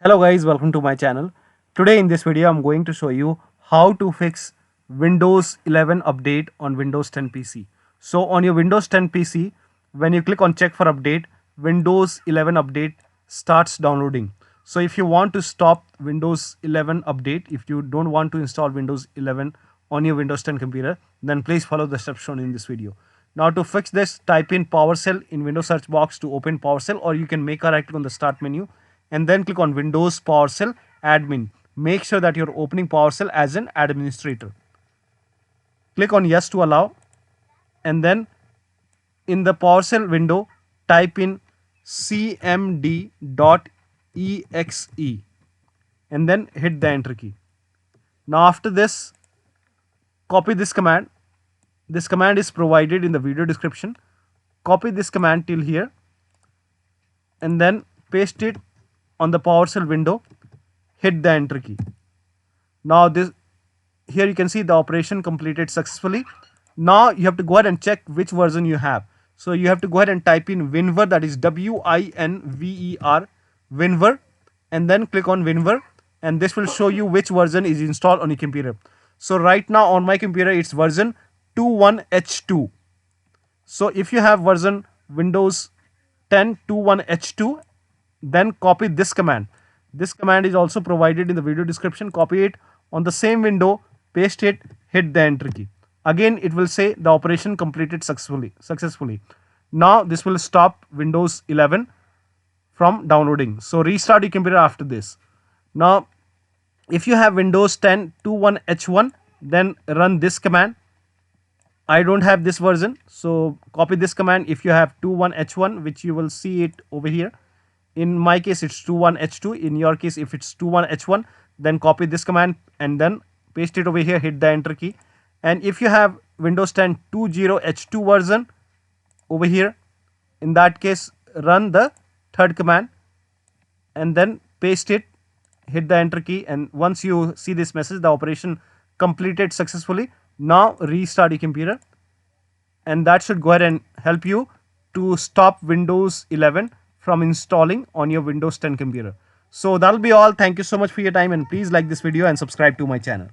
Hello guys, welcome to my channel. Today in this video I'm going to show you how to fix Windows 11 update on Windows 10 PC. So on your Windows 10 PC, when you click on check for update, Windows 11 update starts downloading. So if you want to stop Windows 11 update, if you don't want to install Windows 11 on your Windows 10 computer, then please follow the steps shown in this video. Now to fix this, type in PowerShell in Windows search box to open PowerShell, or you can make a right click on the start menu and then click on Windows PowerShell admin. Make sure that you're opening PowerShell as an administrator. Click on yes to allow, and then in the PowerShell window type in cmd.exe and then hit the enter key. Now after this, copy this command. This command is provided in the video description. Copy this command till here and then paste it on the PowerShell window. Hit the enter key. Now here you can see the operation completed successfully. Now you have to go ahead and check which version you have. So you have to go ahead and type in WinVer, that is WINVER, WinVer, and then click on WinVer, and this will show you which version is installed on your computer. So right now on my computer it's version 21H2. So if you have version Windows 10 21H2, then copy this command. This command is also provided in the video description. Copy it on the same window, paste it, hit the enter key. Again it will say the operation completed successfully. Now this will stop Windows 11 from downloading. So restart your computer after this. Now if you have Windows 10 21H1, then run this command. I don't have this version, so copy this command if you have 21H1, which you will see it over here. In my case it's 21H2. In your case, if it's 21H1, then copy this command and then paste it over here, hit the enter key. And if you have Windows 10 20H2 version over here, in that case run the third command and then paste it, hit the enter key, and once you see this message, the operation completed successfully. Now restart your computer, and that should go ahead and help you to stop Windows 11 from installing on your Windows 10 computer. So that'll be all. Thank you so much for your time, and please like this video and subscribe to my channel.